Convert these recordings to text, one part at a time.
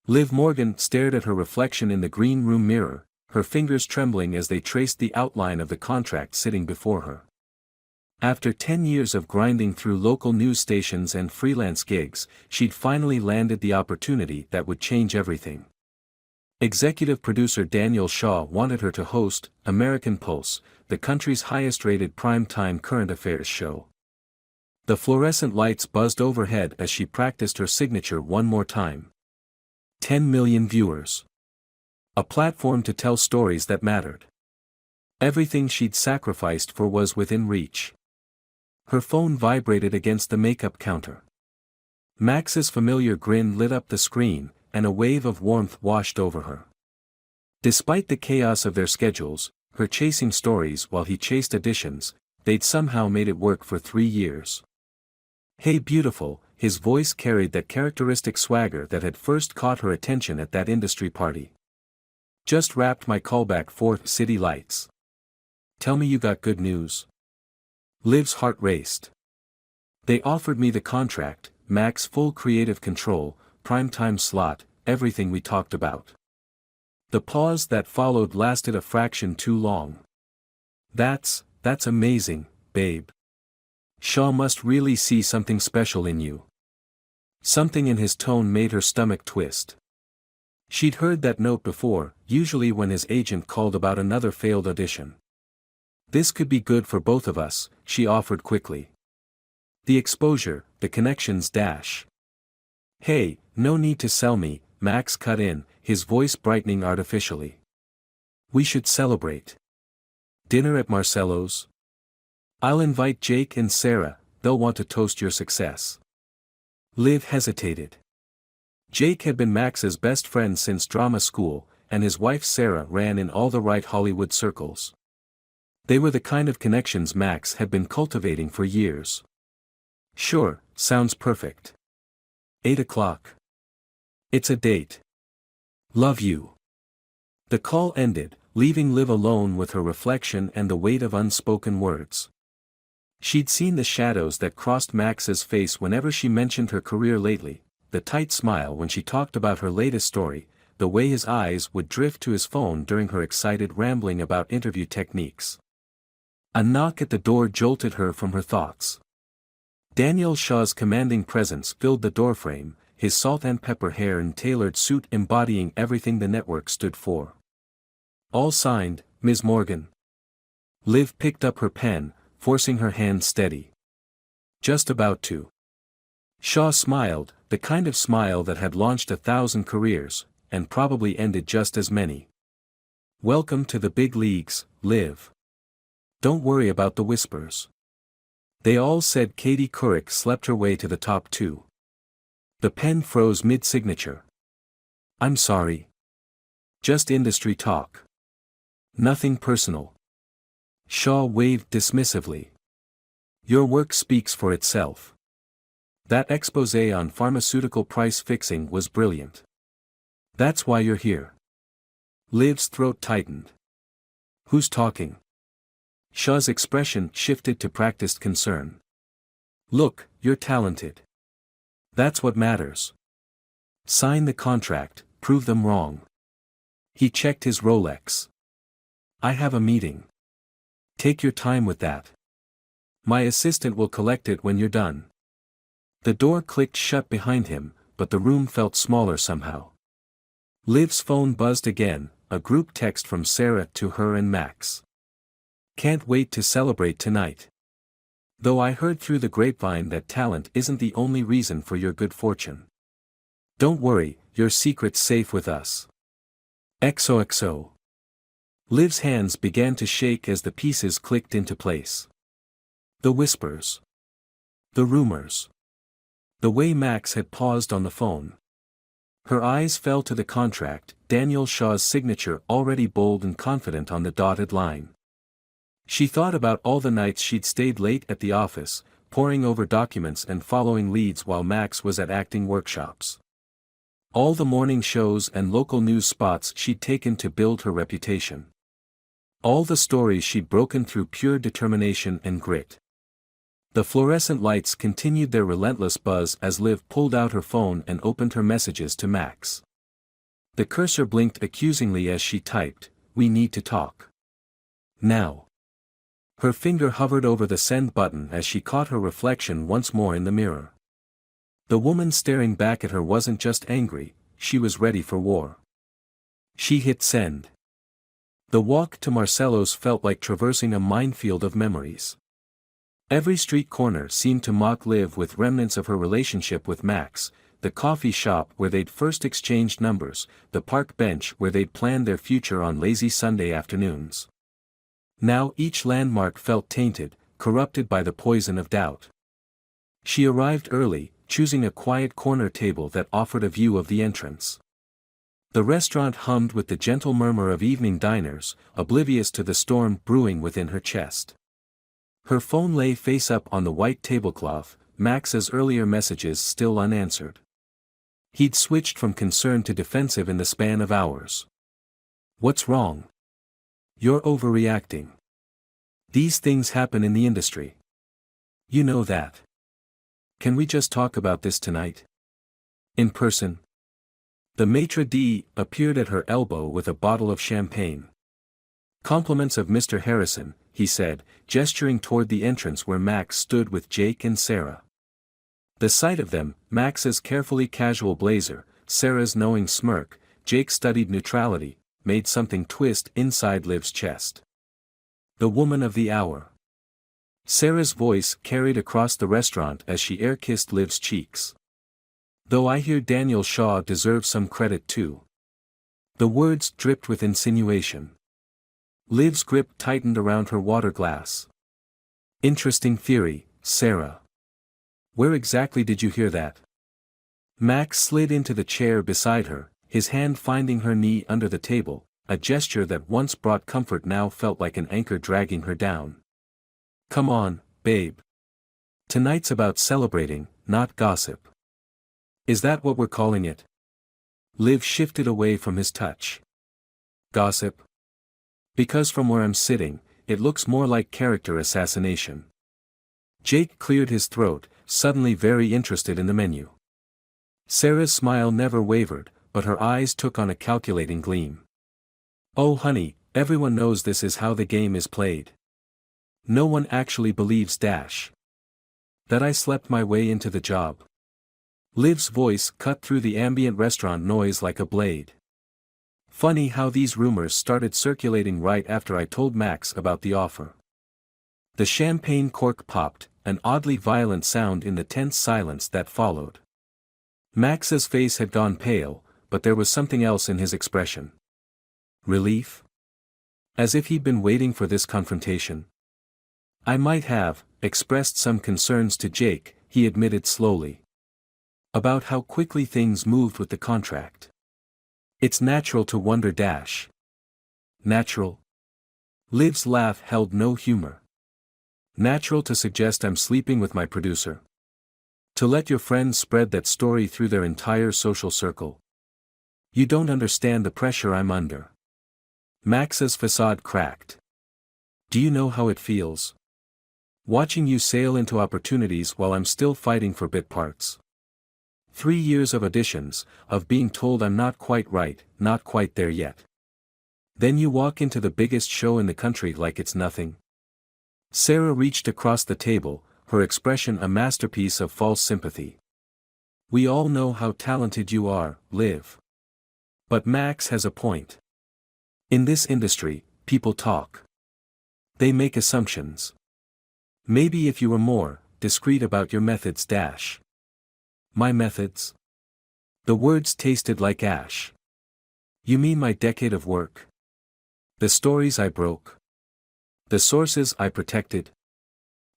Liv Morgan stared at her reflection in the green room mirror, her fingers trembling as they traced the outline of the contract sitting before her. After 10 years of grinding through local news stations and freelance gigs, she'd finally landed the opportunity that would change everything. Executive producer Daniel Shaw wanted her to host American Pulse, the country's highest-rated primetime current affairs show. The fluorescent lights buzzed overhead as she practiced her signature one more time. 10 million viewers. A platform to tell stories that mattered. Everything she'd sacrificed for was within reach. Her phone vibrated against the makeup counter. Max's familiar grin lit up the screen, and a wave of warmth washed over her. Despite the chaos of their schedules, her chasing stories while he chased auditions, they'd somehow made it work for 3 years. "Hey beautiful," his voice carried that characteristic swagger that had first caught her attention at that industry party. "Just wrapped my callback for City Lights. Tell me you got good news." Liv's heart raced. "They offered me the contract, Max, full creative control, primetime slot, everything we talked about." The pause that followed lasted a fraction too long. That's amazing, babe. Shaw must really see something special in you." Something in his tone made her stomach twist. She'd heard that note before, usually when his agent called about another failed audition. "This could be good for both of us," she offered quickly. "The exposure, the connections dash." "Hey, no need to sell me," Max cut in, his voice brightening artificially. "We should celebrate. Dinner at Marcello's? I'll invite Jake and Sarah, they'll want to toast your success." Liv hesitated. Jake had been Max's best friend since drama school, and his wife Sarah ran in all the right Hollywood circles. They were the kind of connections Max had been cultivating for years. "Sure, sounds perfect. 8 o'clock. It's a date. Love you." The call ended, leaving Liv alone with her reflection and the weight of unspoken words. She'd seen the shadows that crossed Max's face whenever she mentioned her career lately, the tight smile when she talked about her latest story, the way his eyes would drift to his phone during her excited rambling about interview techniques. A knock at the door jolted her from her thoughts. Daniel Shaw's commanding presence filled the doorframe, his salt and pepper hair and tailored suit embodying everything the network stood for. "All signed, Ms. Morgan." Liv picked up her pen, forcing her hand steady. "Just about to." Shaw smiled, the kind of smile that had launched 1,000 careers, and probably ended just as many. "Welcome to the big leagues, Liv. Don't worry about the whispers. They all said Katie Couric slept her way to the top 2. The pen froze mid-signature. "I'm sorry. Just industry talk. Nothing personal." Shaw waved dismissively. "Your work speaks for itself. That exposé on pharmaceutical price fixing was brilliant. That's why you're here." Liv's throat tightened. "Who's talking?" Shaw's expression shifted to practiced concern. "Look, you're talented. That's what matters. Sign the contract, prove them wrong." He checked his Rolex. "I have a meeting. Take your time with that. My assistant will collect it when you're done." The door clicked shut behind him, but the room felt smaller somehow. Liv's phone buzzed again, a group text from Sarah to her and Max. "Can't wait to celebrate tonight. Though I heard through the grapevine that talent isn't the only reason for your good fortune. Don't worry, your secret's safe with us. XOXO." Liv's hands began to shake as the pieces clicked into place. The whispers. The rumors. The way Max had paused on the phone. Her eyes fell to the contract, Daniel Shaw's signature already bold and confident on the dotted line. She thought about all the nights she'd stayed late at the office, poring over documents and following leads while Max was at acting workshops. All the morning shows and local news spots she'd taken to build her reputation. All the stories she'd broken through pure determination and grit. The fluorescent lights continued their relentless buzz as Liv pulled out her phone and opened her messages to Max. The cursor blinked accusingly as she typed, "We need to talk. Now." Her finger hovered over the send button as she caught her reflection once more in the mirror. The woman staring back at her wasn't just angry, she was ready for war. She hit send. The walk to Marcello's felt like traversing a minefield of memories. Every street corner seemed to mock Liv with remnants of her relationship with Max, the coffee shop where they'd first exchanged numbers, the park bench where they'd planned their future on lazy Sunday afternoons. Now each landmark felt tainted, corrupted by the poison of doubt. She arrived early, choosing a quiet corner table that offered a view of the entrance. The restaurant hummed with the gentle murmur of evening diners, oblivious to the storm brewing within her chest. Her phone lay face up on the white tablecloth, Max's earlier messages still unanswered. He'd switched from concerned to defensive in the span of hours. "What's wrong? You're overreacting. These things happen in the industry. You know that. Can we just talk about this tonight? In person?" The maitre d' appeared at her elbow with a bottle of champagne. "Compliments of Mr. Harrison," he said, gesturing toward the entrance where Max stood with Jake and Sarah. The sight of them, Max's carefully casual blazer, Sarah's knowing smirk, Jake's studied neutrality, made something twist inside Liv's chest. "The woman of the hour." Sarah's voice carried across the restaurant as she air-kissed Liv's cheeks. "Though I hear Daniel Shaw deserves some credit too." The words dripped with insinuation. Liv's grip tightened around her water glass. "Interesting theory, Sarah. Where exactly did you hear that?" Max slid into the chair beside her, his hand finding her knee under the table, a gesture that once brought comfort now felt like an anchor dragging her down. "Come on, babe. Tonight's about celebrating, not gossip." "Is that what we're calling it?" Liv shifted away from his touch. "Gossip? Because from where I'm sitting, it looks more like character assassination." Jake cleared his throat, suddenly very interested in the menu. Sarah's smile never wavered, but her eyes took on a calculating gleam. "Oh honey, everyone knows this is how the game is played. No one actually believes that I slept my way into the job." Liv's voice cut through the ambient restaurant noise like a blade. "Funny how these rumors started circulating right after I told Max about the offer." The champagne cork popped, an oddly violent sound in the tense silence that followed. Max's face had gone pale, but there was something else in his expression. Relief? As if he'd been waiting for this confrontation. "I might have expressed some concerns to Jake," he admitted slowly. "About how quickly things moved with the contract. It's natural to wonder Natural?" Liv's laugh held no humor. "Natural to suggest I'm sleeping with my producer? To let your friends spread that story through their entire social circle? You don't understand the pressure I'm under." Max's facade cracked. "Do you know how it feels? Watching you sail into opportunities while I'm still fighting for bit parts. 3 years of auditions, of being told I'm not quite right, not quite there yet. Then you walk into the biggest show in the country like it's nothing." Sarah reached across the table, her expression a masterpiece of false sympathy. "We all know how talented you are, Liv. But Max has a point. In this industry, people talk. They make assumptions. Maybe if you were more discreet about your methods My methods?" The words tasted like ash. "You mean my decade of work? The stories I broke? The sources I protected?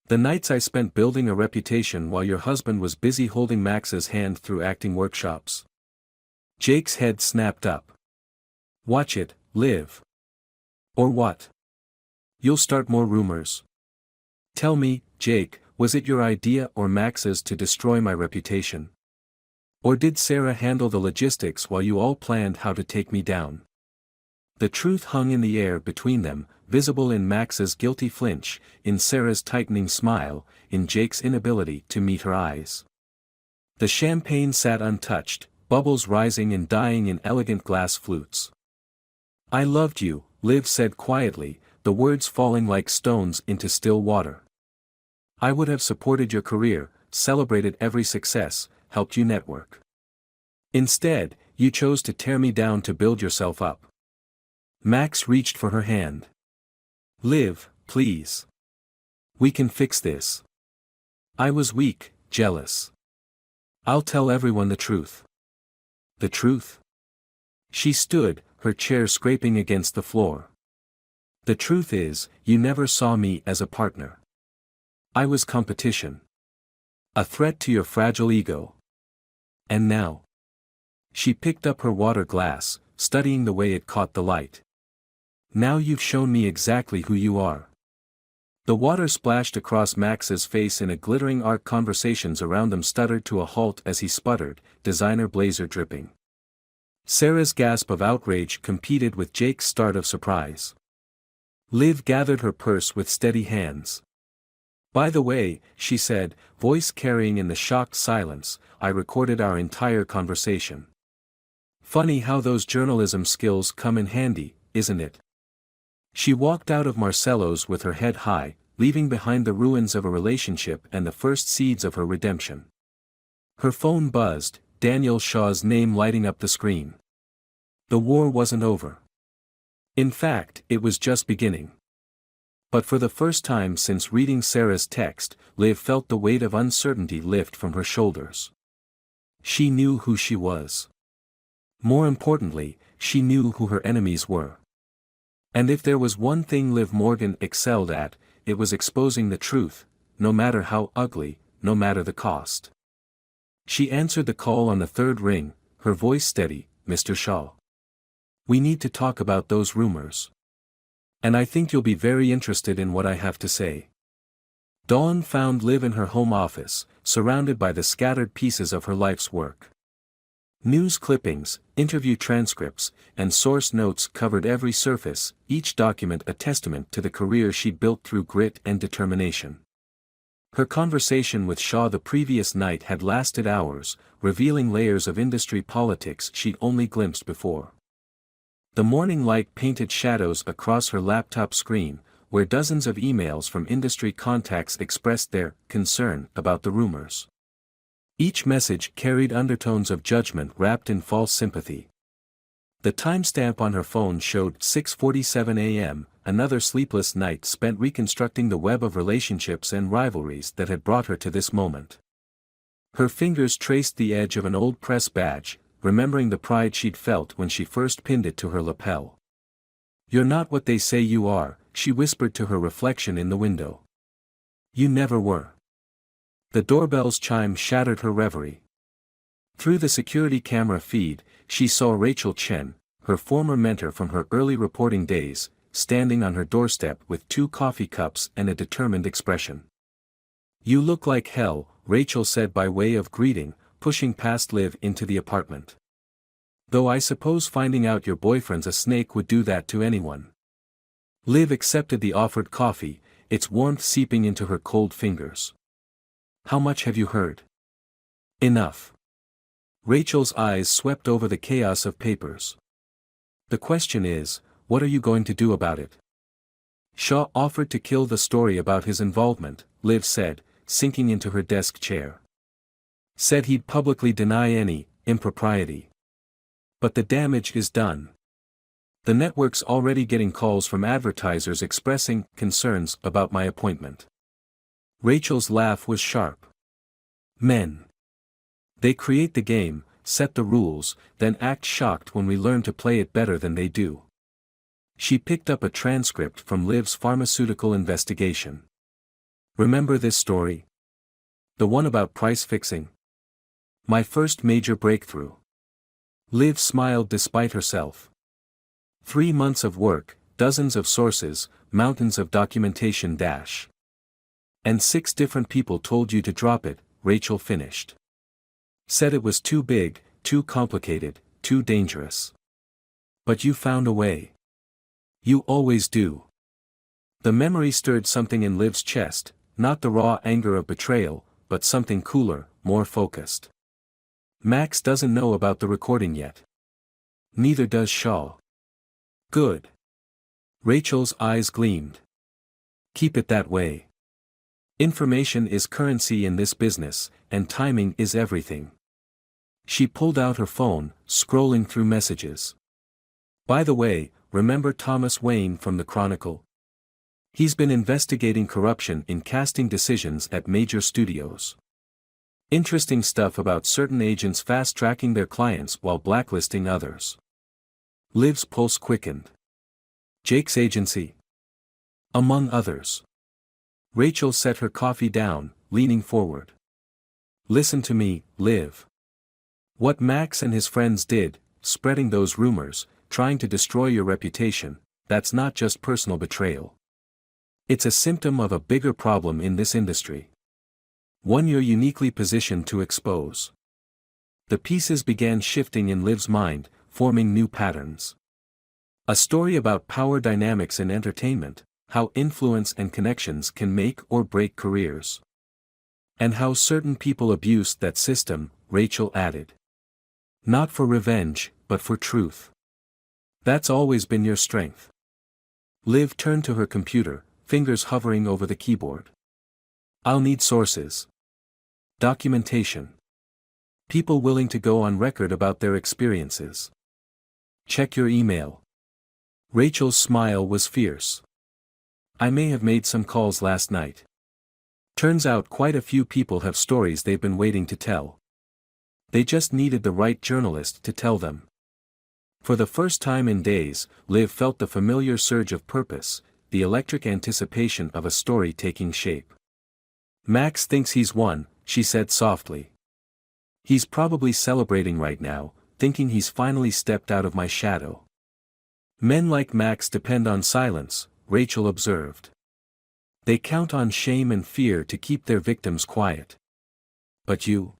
The nights I spent building a reputation while your husband was busy holding Max's hand through acting workshops?" Jake's head snapped up. "Watch it, Liv. Or what? You'll start more rumors. Tell me, Jake, was it your idea or Max's to destroy my reputation? Or did Sarah handle the logistics while you all planned how to take me down?" The truth hung in the air between them, visible in Max's guilty flinch, in Sarah's tightening smile, in Jake's inability to meet her eyes. The champagne sat untouched, bubbles rising and dying in elegant glass flutes. I loved you, Liv said quietly, the words falling like stones into still water. I would have supported your career, celebrated every success, helped you network. Instead, you chose to tear me down to build yourself up. Max reached for her hand. Liv, please. We can fix this. I was weak, jealous. I'll tell everyone the truth. The truth? She stood, her chair scraping against the floor. The truth is, you never saw me as a partner. I was competition. A threat to your fragile ego. And now? She picked up her water glass, studying the way it caught the light. Now you've shown me exactly who you are. The water splashed across Max's face in a glittering arc. Conversations around them stuttered to a halt as he sputtered, designer blazer dripping. Sarah's gasp of outrage competed with Jake's start of surprise. Liv gathered her purse with steady hands. By the way, she said, voice carrying in the shocked silence, I recorded our entire conversation. Funny how those journalism skills come in handy, isn't it? She walked out of Marcello's with her head high, leaving behind the ruins of a relationship and the first seeds of her redemption. Her phone buzzed, Daniel Shaw's name lighting up the screen. The war wasn't over. In fact, it was just beginning. But for the first time since reading Sarah's text, Liv felt the weight of uncertainty lift from her shoulders. She knew who she was. More importantly, she knew who her enemies were. And if there was one thing Liv Morgan excelled at, it was exposing the truth, no matter how ugly, no matter the cost. She answered the call on the third ring, her voice steady, Mr. Shaw. We need to talk about those rumors. And I think you'll be very interested in what I have to say. Dawn found Liv in her home office, surrounded by the scattered pieces of her life's work. News clippings, interview transcripts, and source notes covered every surface, each document a testament to the career she'd built through grit and determination. Her conversation with Shaw the previous night had lasted hours, revealing layers of industry politics she'd only glimpsed before. The morning light painted shadows across her laptop screen, where dozens of emails from industry contacts expressed their concern about the rumors. Each message carried undertones of judgment wrapped in false sympathy. The timestamp on her phone showed 6:47 a.m., another sleepless night spent reconstructing the web of relationships and rivalries that had brought her to this moment. Her fingers traced the edge of an old press badge, remembering the pride she'd felt when she first pinned it to her lapel. You're not what they say you are, she whispered to her reflection in the window. You never were. The doorbell's chime shattered her reverie. Through the security camera feed, she saw Rachel Chen, her former mentor from her early reporting days, standing on her doorstep with 2 coffee cups and a determined expression. You look like hell, Rachel said by way of greeting, pushing past Liv into the apartment. Though I suppose finding out your boyfriend's a snake would do that to anyone. Liv accepted the offered coffee, its warmth seeping into her cold fingers. How much have you heard? Enough. Rachel's eyes swept over the chaos of papers. The question is, what are you going to do about it? Shaw offered to kill the story about his involvement, Liv said, sinking into her desk chair. Said he'd publicly deny any impropriety. But the damage is done. The network's already getting calls from advertisers expressing concerns about my appointment. Rachel's laugh was sharp. Men. They create the game, set the rules, then act shocked when we learn to play it better than they do. She picked up a transcript from Liv's pharmaceutical investigation. Remember this story? The one about price fixing? My first major breakthrough. Liv smiled despite herself. 3 months of work, dozens of sources, mountains of documentation dash. And 6 different people told you to drop it, Rachel finished. Said it was too big, too complicated, too dangerous. But you found a way. You always do. The memory stirred something in Liv's chest, not the raw anger of betrayal, but something cooler, more focused. Max doesn't know about the recording yet. Neither does Shaw. Good. Rachel's eyes gleamed. Keep it that way. Information is currency in this business, and timing is everything. She pulled out her phone, scrolling through messages. By the way, remember Thomas Wayne from the Chronicle? He's been investigating corruption in casting decisions at major studios. Interesting stuff about certain agents fast-tracking their clients while blacklisting others. Liv's pulse quickened. Jake's agency? Among others. Rachel set her coffee down, leaning forward. Listen to me, Liv. What Max and his friends did, spreading those rumors, trying to destroy your reputation, that's not just personal betrayal. It's a symptom of a bigger problem in this industry. One you're uniquely positioned to expose. The pieces began shifting in Liv's mind, forming new patterns. A story about power dynamics in entertainment, how influence and connections can make or break careers. And how certain people abused that system, Rachel added. Not for revenge, but for truth. That's always been your strength. Liv turned to her computer, fingers hovering over the keyboard. I'll need sources. Documentation. People willing to go on record about their experiences. Check your email. Rachel's smile was fierce. I may have made some calls last night. Turns out quite a few people have stories they've been waiting to tell. They just needed the right journalist to tell them. For the first time in days, Liv felt the familiar surge of purpose, the electric anticipation of a story taking shape. Max thinks he's won, she said softly. He's probably celebrating right now, thinking he's finally stepped out of my shadow. Men like Max depend on silence, Rachel observed. They count on shame and fear to keep their victims quiet. But you?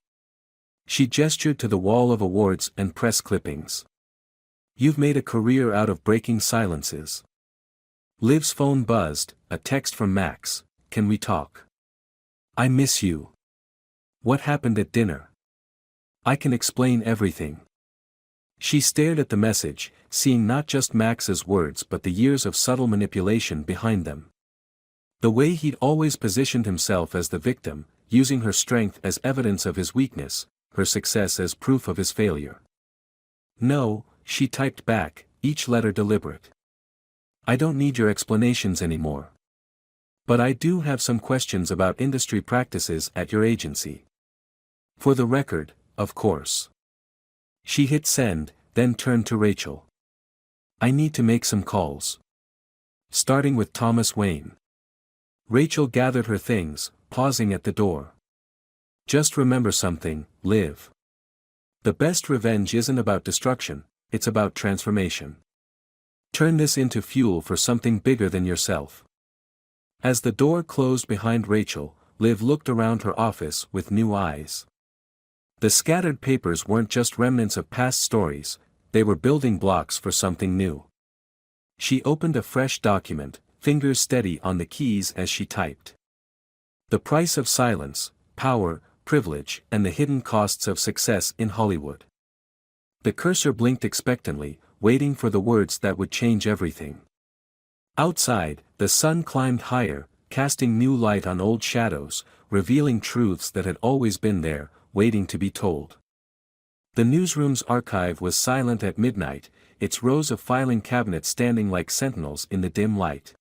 She gestured to the wall of awards and press clippings. You've made a career out of breaking silences. Liv's phone buzzed, a text from Max, can we talk? I miss you. What happened at dinner? I can explain everything. She stared at the message, seeing not just Max's words but the years of subtle manipulation behind them. The way he'd always positioned himself as the victim, using her strength as evidence of his weakness, her success as proof of his failure. No, she typed back, each letter deliberate. I don't need your explanations anymore. But I do have some questions about industry practices at your agency. For the record, of course. She hit send, then turned to Rachel. I need to make some calls. Starting with Thomas Wayne. Rachel gathered her things, pausing at the door. Just remember something, Liv. The best revenge isn't about destruction, it's about transformation. Turn this into fuel for something bigger than yourself. As the door closed behind Rachel, Liv looked around her office with new eyes. The scattered papers weren't just remnants of past stories, they were building blocks for something new. She opened a fresh document, fingers steady on the keys as she typed. The price of silence, power, privilege, and the hidden costs of success in Hollywood. The cursor blinked expectantly, waiting for the words that would change everything. Outside, the sun climbed higher, casting new light on old shadows, revealing truths that had always been there, waiting to be told. The newsroom's archive was silent at midnight, its rows of filing cabinets standing like sentinels in the dim light.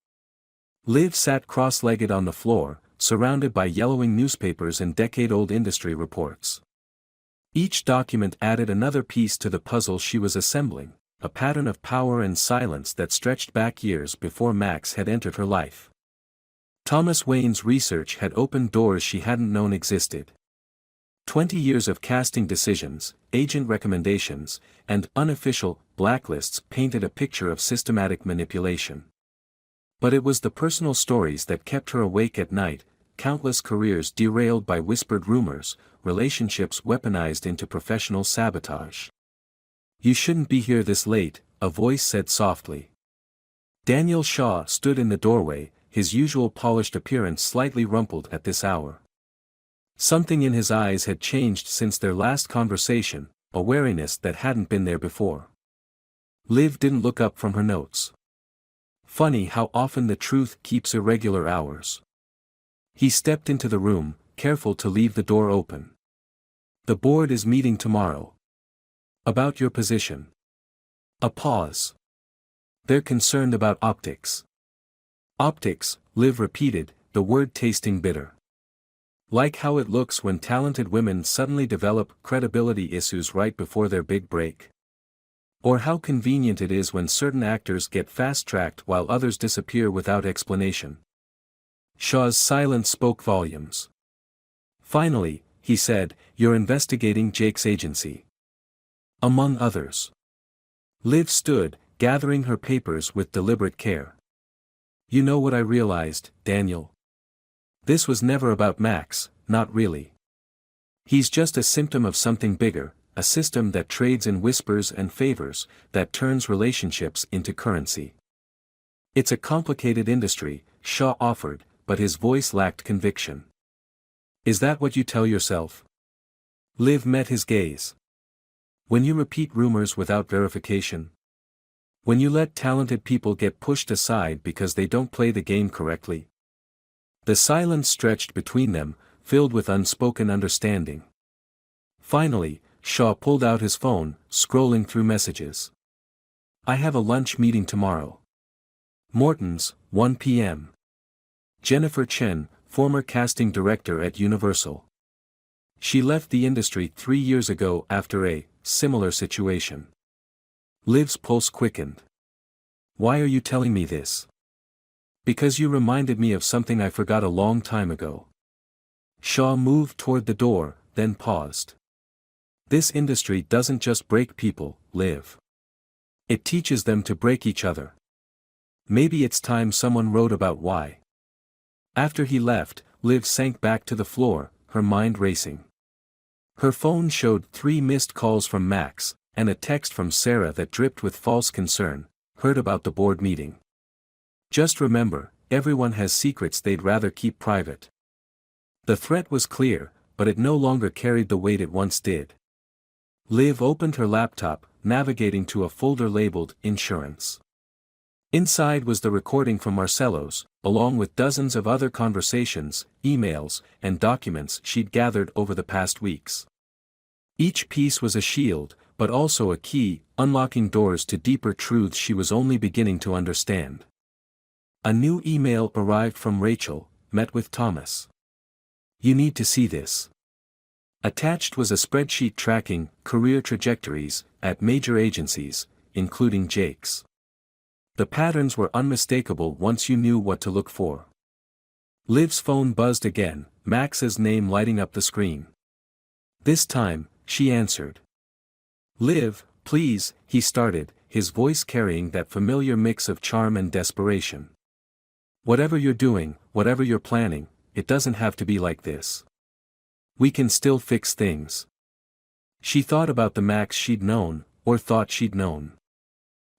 Liv sat cross-legged on the floor, surrounded by yellowing newspapers and decade-old industry reports. Each document added another piece to the puzzle she was assembling, a pattern of power and silence that stretched back years before Max had entered her life. Thomas Wayne's research had opened doors she hadn't known existed. 20 years of casting decisions, agent recommendations, and unofficial blacklists painted a picture of systematic manipulation. But it was the personal stories that kept her awake at night, countless careers derailed by whispered rumors, relationships weaponized into professional sabotage. You shouldn't be here this late, a voice said softly. Daniel Shaw stood in the doorway, his usual polished appearance slightly rumpled at this hour. Something in his eyes had changed since their last conversation, a wariness that hadn't been there before. Liv didn't look up from her notes. Funny how often the truth keeps irregular hours. He stepped into the room, careful to leave the door open. The board is meeting tomorrow. About your position. A pause. They're concerned about optics. Optics, Liv repeated, the word tasting bitter. Like how it looks when talented women suddenly develop credibility issues right before their big break. Or how convenient it is when certain actors get fast-tracked while others disappear without explanation. Shaw's silence spoke volumes. Finally, he said, "You're investigating Jake's agency." Among others. Liv stood, gathering her papers with deliberate care. "You know what I realized, Daniel? This was never about Max, not really. He's just a symptom of something bigger, a system that trades in whispers and favors, that turns relationships into currency. It's a complicated industry," Shaw offered, but his voice lacked conviction. "Is that what you tell yourself?" Liv met his gaze. "When you repeat rumors without verification? When you let talented people get pushed aside because they don't play the game correctly?" The silence stretched between them, filled with unspoken understanding. Finally, Shaw pulled out his phone, scrolling through messages. "I have a lunch meeting tomorrow. Morton's, 1 p.m. Jennifer Chen, former casting director at Universal. She left the industry 3 years ago after a similar situation." Liv's pulse quickened. "Why are you telling me this?" "Because you reminded me of something I forgot a long time ago." Shaw moved toward the door, then paused. "This industry doesn't just break people, Liv. It teaches them to break each other. Maybe it's time someone wrote about why." After he left, Liv sank back to the floor, her mind racing. Her phone showed 3 missed calls from Max, and a text from Sarah that dripped with false concern, "Heard about the board meeting. Just remember, everyone has secrets they'd rather keep private." The threat was clear, but it no longer carried the weight it once did. Liv opened her laptop, navigating to a folder labeled Insurance. Inside was the recording from Marcello's, along with dozens of other conversations, emails, and documents she'd gathered over the past weeks. Each piece was a shield, but also a key, unlocking doors to deeper truths she was only beginning to understand. A new email arrived from Rachel, "Met with Thomas. You need to see this." Attached was a spreadsheet tracking career trajectories at major agencies, including Jake's. The patterns were unmistakable once you knew what to look for. Liv's phone buzzed again, Max's name lighting up the screen. This time, she answered. "Liv, please," he started, his voice carrying that familiar mix of charm and desperation. "Whatever you're doing, whatever you're planning, it doesn't have to be like this. We can still fix things." She thought about the Max she'd known, or thought she'd known.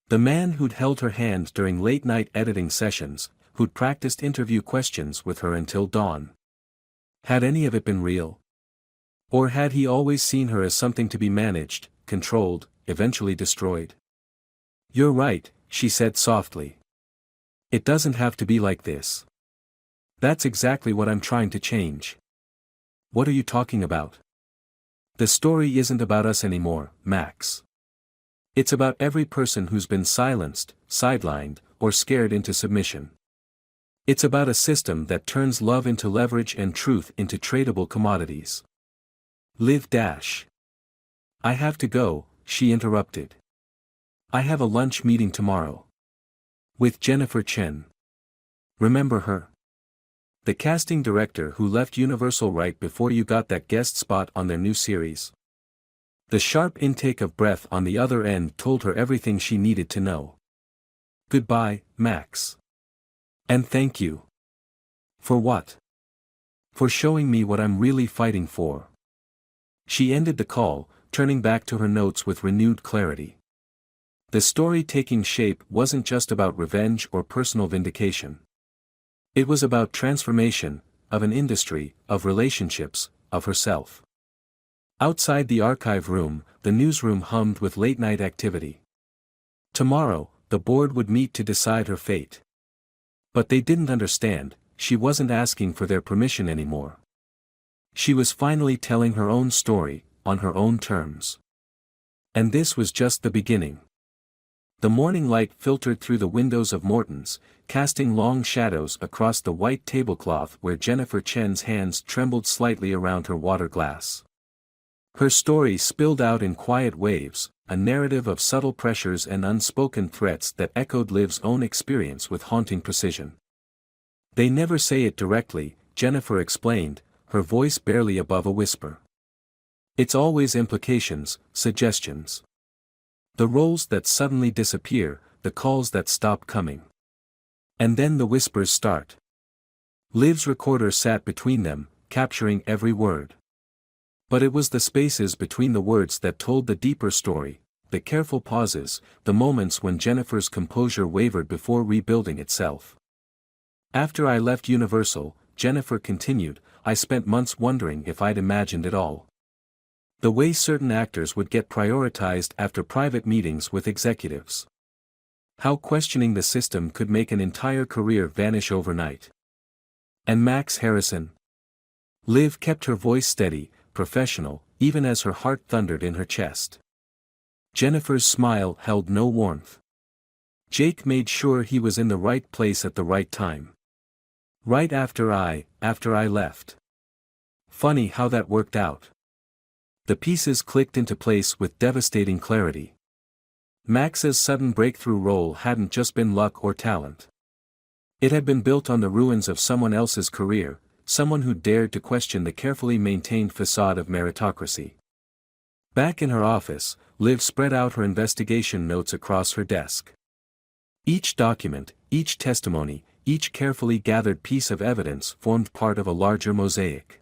The man who'd held her hand during late-night editing sessions, who'd practiced interview questions with her until dawn. Had any of it been real? Or had he always seen her as something to be managed, controlled, eventually destroyed? "You're right," she said softly. "It doesn't have to be like this. That's exactly what I'm trying to change." "What are you talking about?" "The story isn't about us anymore, Max. It's about every person who's been silenced, sidelined, or scared into submission. It's about a system that turns love into leverage and truth into tradable commodities." Liv dash. "I have to go," she interrupted. "I have a lunch meeting tomorrow. With Jennifer Chen. Remember her? The casting director who left Universal right before you got that guest spot on their new series." The sharp intake of breath on the other end told her everything she needed to know. "Goodbye, Max. And thank you." "For what?" "For showing me what I'm really fighting for." She ended the call, turning back to her notes with renewed clarity. The story taking shape wasn't just about revenge or personal vindication. It was about transformation, of an industry, of relationships, of herself. Outside the archive room, the newsroom hummed with late-night activity. Tomorrow, the board would meet to decide her fate. But they didn't understand, she wasn't asking for their permission anymore. She was finally telling her own story, on her own terms. And this was just the beginning. The morning light filtered through the windows of Morton's, casting long shadows across the white tablecloth where Jennifer Chen's hands trembled slightly around her water glass. Her story spilled out in quiet waves, a narrative of subtle pressures and unspoken threats that echoed Liv's own experience with haunting precision. They never say it directly, Jennifer explained, her voice barely above a whisper. It's always implications, suggestions. The roles that suddenly disappear, the calls that stop coming. And then the whispers start. Liv's recorder sat between them, capturing every word. But it was the spaces between the words that told the deeper story, the careful pauses, the moments when Jennifer's composure wavered before rebuilding itself. After I left Universal, Jennifer continued, I spent months wondering if I'd imagined it all. The way certain actors would get prioritized after private meetings with executives. How questioning the system could make an entire career vanish overnight. And Max Harrison? Liv kept her voice steady, professional, even as her heart thundered in her chest. Jennifer's smile held no warmth. Jake made sure he was in the right place at the right time. Right after I left. Funny how that worked out. The pieces clicked into place with devastating clarity. Max's sudden breakthrough role hadn't just been luck or talent. It had been built on the ruins of someone else's career, someone who dared to question the carefully maintained facade of meritocracy. Back in her office, Liv spread out her investigation notes across her desk. Each document, each testimony, each carefully gathered piece of evidence formed part of a larger mosaic.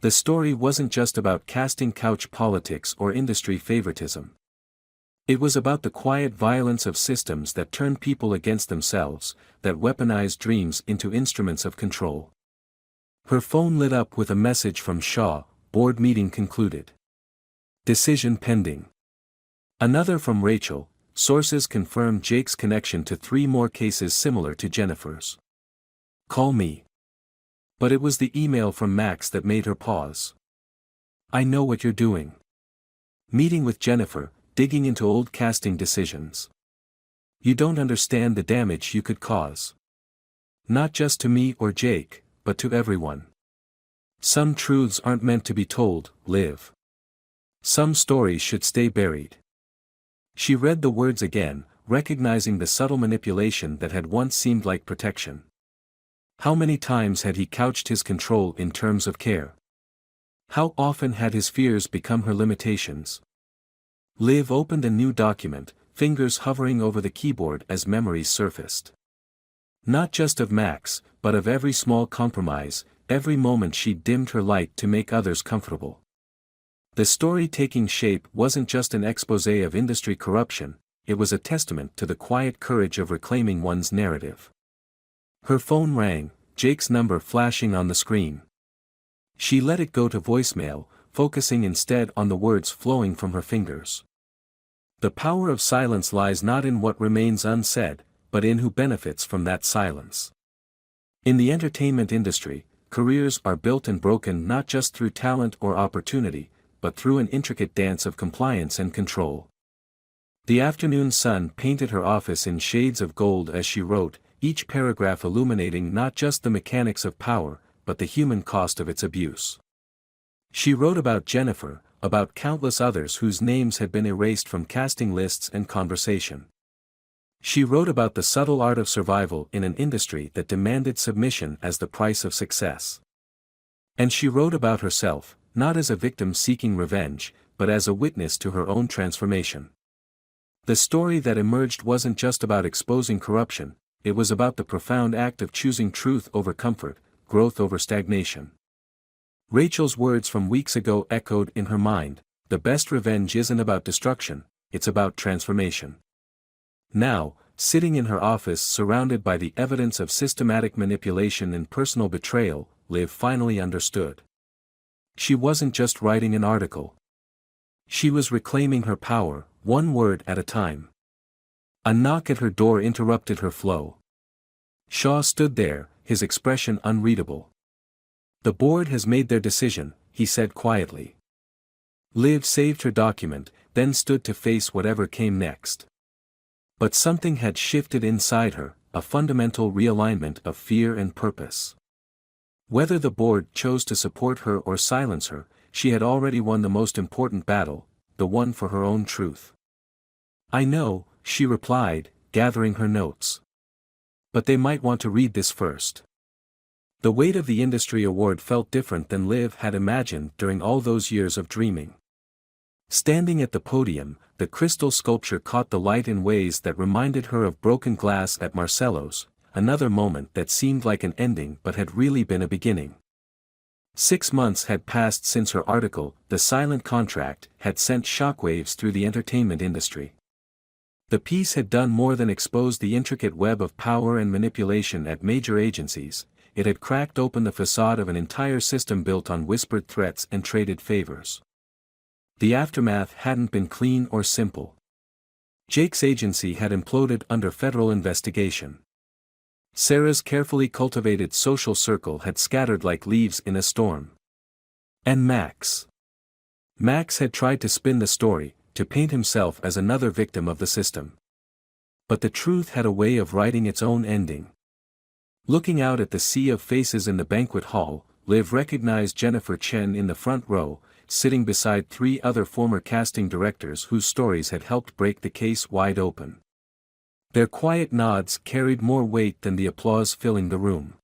The story wasn't just about casting couch politics or industry favoritism. It was about the quiet violence of systems that turn people against themselves, that weaponize dreams into instruments of control. Her phone lit up with a message from Shaw, board meeting concluded. Decision pending. Another from Rachel, sources confirm Jake's connection to 3 more cases similar to Jennifer's. Call me. But it was the email from Max that made her pause. I know what you're doing. Meeting with Jennifer, digging into old casting decisions. You don't understand the damage you could cause. Not just to me or Jake, but to everyone. Some truths aren't meant to be told, Liv. Some stories should stay buried. She read the words again, recognizing the subtle manipulation that had once seemed like protection. How many times had he couched his control in terms of care? How often had his fears become her limitations? Liv opened a new document, fingers hovering over the keyboard as memories surfaced. Not just of Max, but of every small compromise, every moment she dimmed her light to make others comfortable. The story taking shape wasn't just an exposé of industry corruption, it was a testament to the quiet courage of reclaiming one's narrative. Her phone rang, Jake's number flashing on the screen. She let it go to voicemail, focusing instead on the words flowing from her fingers. The power of silence lies not in what remains unsaid, but in who benefits from that silence. In the entertainment industry, careers are built and broken not just through talent or opportunity, but through an intricate dance of compliance and control. The afternoon sun painted her office in shades of gold as she wrote, each paragraph illuminating not just the mechanics of power, but the human cost of its abuse. She wrote about Jennifer, about countless others whose names had been erased from casting lists and conversation. She wrote about the subtle art of survival in an industry that demanded submission as the price of success. And she wrote about herself, not as a victim seeking revenge, but as a witness to her own transformation. The story that emerged wasn't just about exposing corruption, it was about the profound act of choosing truth over comfort, growth over stagnation. Rachel's words from weeks ago echoed in her mind, the best revenge isn't about destruction, it's about transformation. Now, sitting in her office surrounded by the evidence of systematic manipulation and personal betrayal, Liv finally understood. She wasn't just writing an article. She was reclaiming her power, one word at a time. A knock at her door interrupted her flow. Shaw stood there, his expression unreadable. "The board has made their decision," he said quietly. Liv saved her document, then stood to face whatever came next. But something had shifted inside her, a fundamental realignment of fear and purpose. Whether the board chose to support her or silence her, she had already won the most important battle, the one for her own truth. "I know," she replied, gathering her notes. "But they might want to read this first." The weight of the industry award felt different than Liv had imagined during all those years of dreaming. Standing at the podium, the crystal sculpture caught the light in ways that reminded her of broken glass at Marcello's, another moment that seemed like an ending but had really been a beginning. 6 months had passed since her article, The Silent Contract, had sent shockwaves through the entertainment industry. The piece had done more than expose the intricate web of power and manipulation at major agencies, it had cracked open the facade of an entire system built on whispered threats and traded favors. The aftermath hadn't been clean or simple. Jake's agency had imploded under federal investigation. Sarah's carefully cultivated social circle had scattered like leaves in a storm. And Max had tried to spin the story, to paint himself as another victim of the system. But the truth had a way of writing its own ending. Looking out at the sea of faces in the banquet hall, Liv recognized Jennifer Chen in the front row, sitting beside 3 other former casting directors whose stories had helped break the case wide open. Their quiet nods carried more weight than the applause filling the room.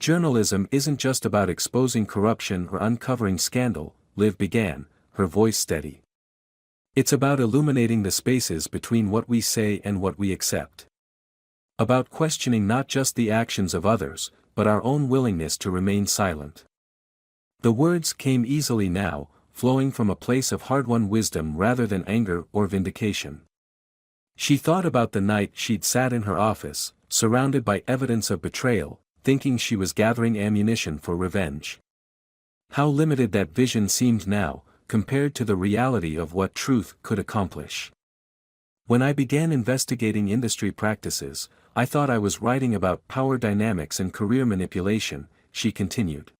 "Journalism isn't just about exposing corruption or uncovering scandal," Liv began, her voice steady. "It's about illuminating the spaces between what we say and what we accept. About questioning not just the actions of others, but our own willingness to remain silent." The words came easily now, flowing from a place of hard-won wisdom rather than anger or vindication. She thought about the night she'd sat in her office, surrounded by evidence of betrayal, thinking she was gathering ammunition for revenge. How limited that vision seemed now, compared to the reality of what truth could accomplish. "When I began investigating industry practices, I thought I was writing about power dynamics and career manipulation," she continued.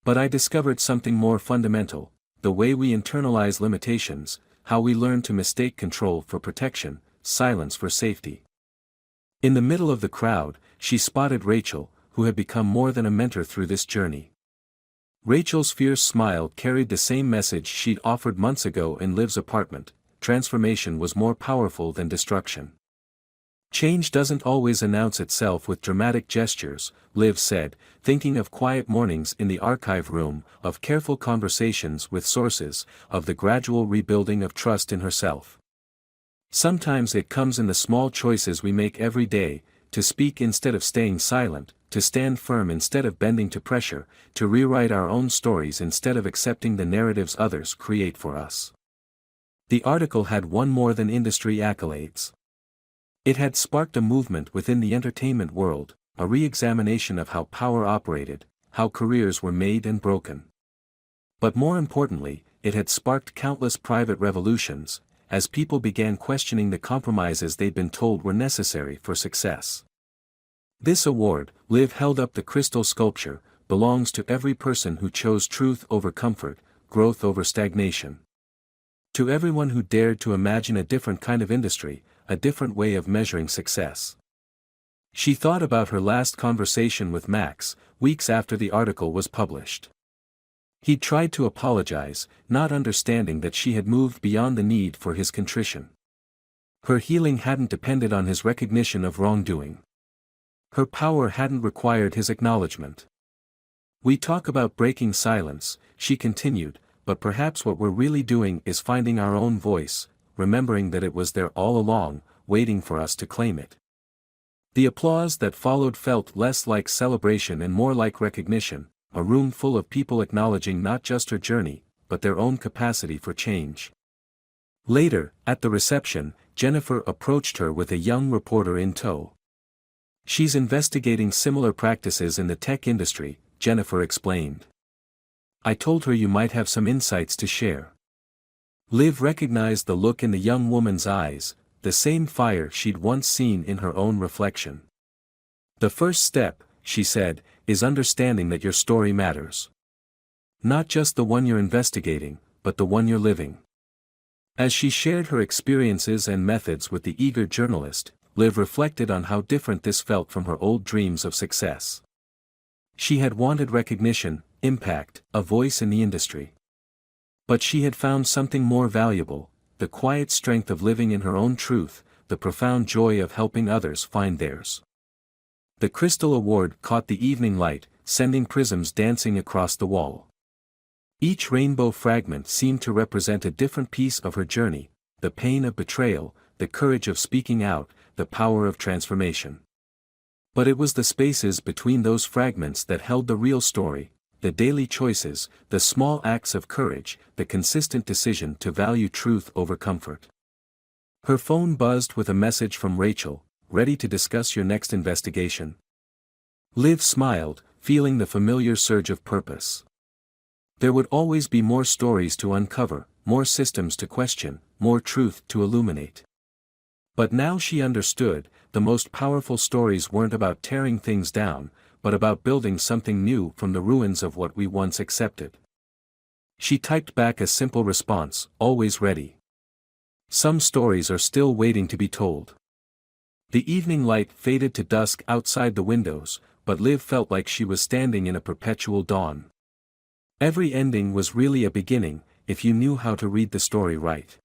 "But I discovered something more fundamental, the way we internalize limitations, how we learn to mistake control for protection, silence for safety." In the middle of the crowd, she spotted Rachel, who had become more than a mentor through this journey. Rachel's fierce smile carried the same message she'd offered months ago in Liv's apartment: transformation was more powerful than destruction. "Change doesn't always announce itself with dramatic gestures," Liv said, thinking of quiet mornings in the archive room, of careful conversations with sources, of the gradual rebuilding of trust in herself. "Sometimes it comes in the small choices we make every day, to speak instead of staying silent, to stand firm instead of bending to pressure, to rewrite our own stories instead of accepting the narratives others create for us." The article had won more than industry accolades. It had sparked a movement within the entertainment world, a re-examination of how power operated, how careers were made and broken. But more importantly, it had sparked countless private revolutions, as people began questioning the compromises they'd been told were necessary for success. "This award," Liv held up the crystal sculpture, "belongs to every person who chose truth over comfort, growth over stagnation. To everyone who dared to imagine a different kind of industry, a different way of measuring success." She thought about her last conversation with Max, weeks after the article was published. He tried to apologize, not understanding that she had moved beyond the need for his contrition. Her healing hadn't depended on his recognition of wrongdoing. Her power hadn't required his acknowledgement. "We talk about breaking silence," she continued, "but perhaps what we're really doing is finding our own voice, remembering that it was there all along, waiting for us to claim it." The applause that followed felt less like celebration and more like recognition, a room full of people acknowledging not just her journey, but their own capacity for change. Later, at the reception, Jennifer approached her with a young reporter in tow. "She's investigating similar practices in the tech industry," Jennifer explained. I told her you might have some insights to share. Liv recognized the look in the young woman's eyes, the same fire she'd once seen in her own reflection. The first step, she said, is understanding that your story matters. Not just the one you're investigating, but the one you're living. As she shared her experiences and methods with the eager journalist, Liv reflected on how different this felt from her old dreams of success. She had wanted recognition, impact, a voice in the industry. But she had found something more valuable, the quiet strength of living in her own truth, the profound joy of helping others find theirs. The Crystal Award caught the evening light, sending prisms dancing across the wall. Each rainbow fragment seemed to represent a different piece of her journey, the pain of betrayal, the courage of speaking out, the power of transformation. But it was the spaces between those fragments that held the real story, the daily choices, the small acts of courage, the consistent decision to value truth over comfort. Her phone buzzed with a message from Rachel, ready to discuss your next investigation. Liv smiled, feeling the familiar surge of purpose. There would always be more stories to uncover, more systems to question, more truth to illuminate. But now she understood, the most powerful stories weren't about tearing things down, but about building something new from the ruins of what we once accepted. She typed back a simple response, always ready. Some stories are still waiting to be told. The evening light faded to dusk outside the windows, but Liv felt like she was standing in a perpetual dawn. Every ending was really a beginning, if you knew how to read the story right.